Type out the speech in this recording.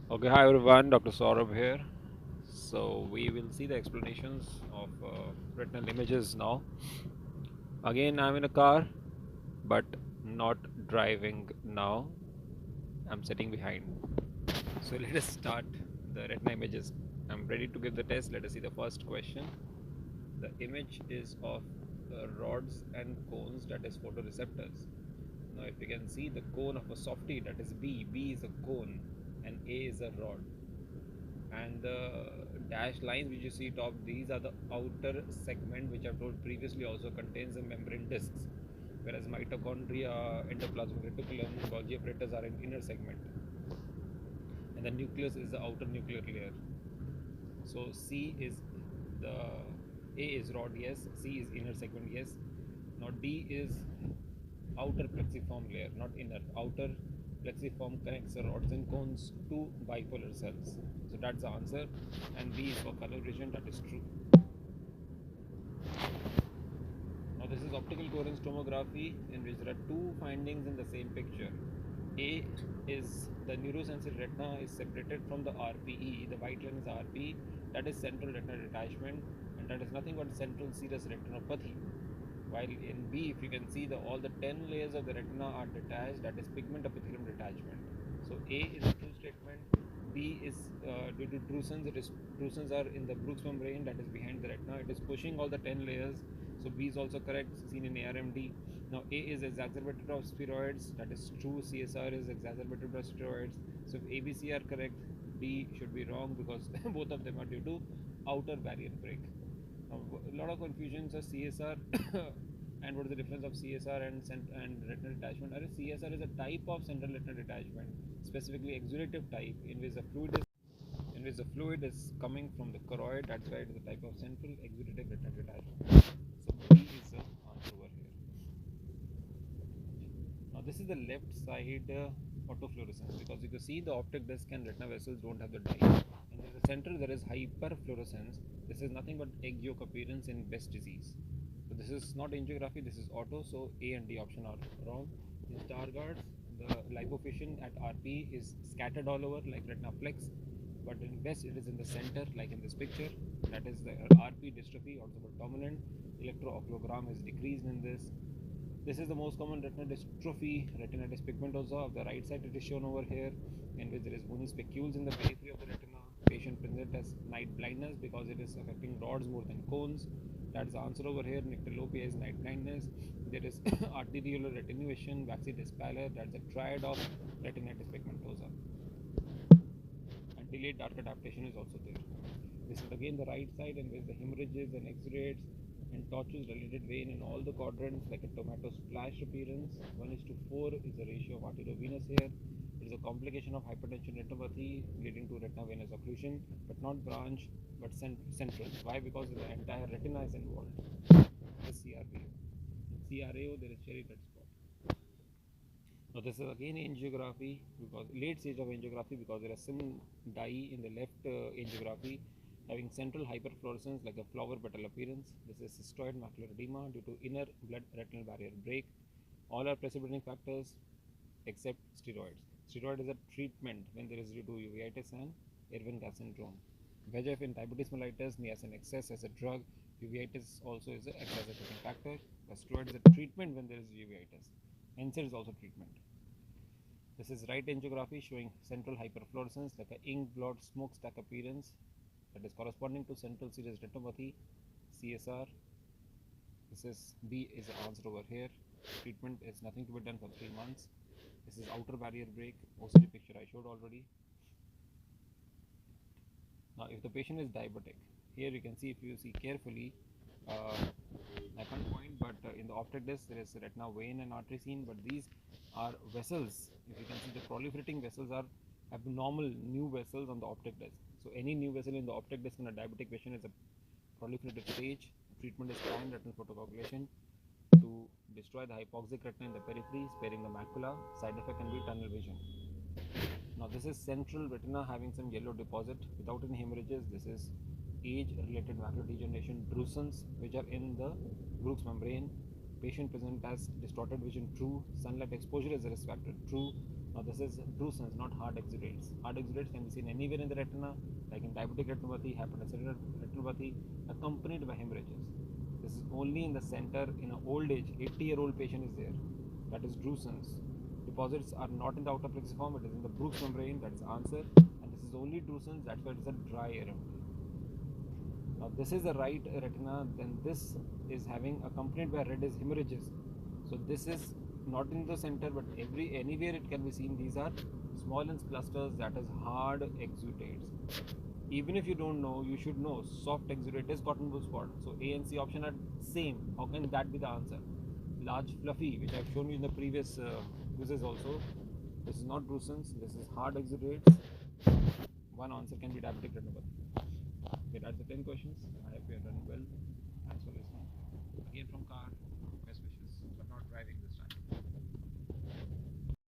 Okay, hi everyone, Dr. Saurabh here. So, we will see the explanations of retinal images now. Again, I'm in a car, but not driving now. I'm sitting behind. So, let us start the retina images. I'm ready to give the test. Let us see the first question. The image is of rods and cones, that is photoreceptors. Now, if you can see the cone of a softie, that is B is a cone, and A is a rod. And the dashed lines which you see top, these are the outer segment, which I've told previously also contains the membrane discs, whereas mitochondria, endoplasmic reticulum, Golgi apparatus are in inner segment, and the nucleus is the outer nuclear layer. So C is the A is rod, yes. C is inner segment, yes. Now D is outer plexiform layer, not inner. Outer plexiform connects the rods and cones to bipolar cells. So that's the answer. And B is for color vision, that is true. Now this is optical coherence tomography, in which there are two findings in the same picture. A is the neurosensory retina is separated from the RPE. The white line is RPE, that is central retinal detachment, and that is nothing but central serous retinopathy. While in B, if you can see, all the 10 layers of the retina are detached, that is pigment epithelium detachment. So A is a true statement. B is due to drusen. Drusens are in the Brooks membrane, that is behind the retina. It is pushing all the 10 layers. So B is also correct, seen in ARMD. Now A is exacerbated of spheroids, that is true. CSR is exacerbated by steroids. So if ABC are correct, D should be wrong, because both of them are due to outer barrier break. Now, a lot of confusions are CSR and what is the difference of CSR and retinal detachment. CSR is a type of central retinal detachment, specifically exudative type, in which the fluid is coming from the choroid. That's why it is a type of central exudative retinal detachment. So B is the answer over here. Now this is the left side autofluorescence, because you can see the optic disc and retina vessels don't have the dye. And in the center there is hyperfluorescence. This is nothing but egg yolk appearance in Best disease. So this is not angiography, this is auto. So A and D option are wrong. In Stargardt, the lipofuscin at RP is scattered all over like retina flex, but in Best it is in the center like in this picture. That is the RP dystrophy, also called dominant. Electrooculogram is decreased in this. This is the most common retinal dystrophy, retinitis pigmentosa. Of the right side, it is shown over here, in which there is bony specules in the periphery of the retina. Patient present as night blindness because it is affecting rods more than cones. That's the answer over here. Nyctalopia is night blindness. There is arteriolar attenuation, waxy dyspallor. That's a triad of retinitis pigmentosa. And delayed dark adaptation is also there. This is again the right side, in which the hemorrhages and exudates and tortuous related vein in all the quadrants like a tomato splash appearance. 1 is to 4 is the ratio of arteriovenous here. It is a complication of hypertension retinopathy leading to retina venous occlusion, but not branch, but central. Why? Because the entire retina is involved. This CRVO. In CRAO, there is cherry red spot. Now this is again angiography, because late stage of angiography, because there is some dye in the left angiography having central hyperfluorescence like a flower petal appearance. This is cystoid macular edema due to inner blood retinal barrier break. All are precipitating factors except steroids. Steroid is a treatment when there is due to uveitis and Irwin gas syndrome. VEGF in diabetes mellitus, niacin excess as a drug. Uveitis also is an exacerbating factor. The steroid is a treatment when there is uveitis. NSAID is also treatment. This is right angiography showing central hyperfluorescence like a ink blot smokestack appearance, that is corresponding to central serous retinopathy, CSR. This is B is the answer over here. Treatment is nothing to be done for 3 months. This is outer barrier break, OCT picture I showed already. Now if the patient is diabetic, here you can see, if you see carefully, I can't point, but in the optic disc there is retina vein and artery seen, but these are vessels. If you can see, the proliferating vessels are abnormal new vessels on the optic disc. So any new vessel in the optic disc in a diabetic patient is a proliferative stage. Treatment is prime retinal photocoagulation to destroy the hypoxic retina in the periphery, sparing the macula. Side effect can be tunnel vision. Now this is central retina having some yellow deposit without any hemorrhages. This is age-related macular degeneration, drusens which are in the Brooks membrane. Patient present as distorted vision, true. Sunlight exposure is a risk factor, true. Now this is drusense, not hard exudates. Hard exudates can be seen anywhere in the retina, like in diabetic retinopathy, hypertensive retinopathy, accompanied by hemorrhages. This is only in the center in an old age, 80-year-old patient is there. That is drusense. Deposits are not in the outer plexiform, it is in the Bruch's membrane, that is answer. And this is only drusense, that's why it is a dry RMT. Now this is the right retina, then this is having accompanied by red is hemorrhages. So this is not in the center, but anywhere it can be seen. These are small in clusters, that is hard exudates. Even if you don't know, you should know soft exudate is cotton wool spot. So A and C option are same. How can that be the answer? Large fluffy, which I've shown you in the previous quizzes also. This is not drusense, this is hard exudates. One answer can be diabetic retinopathy. Okay, that's the 10 questions. I hope you have done well. Thanks for listening. Again from car, best wishes, but not driving.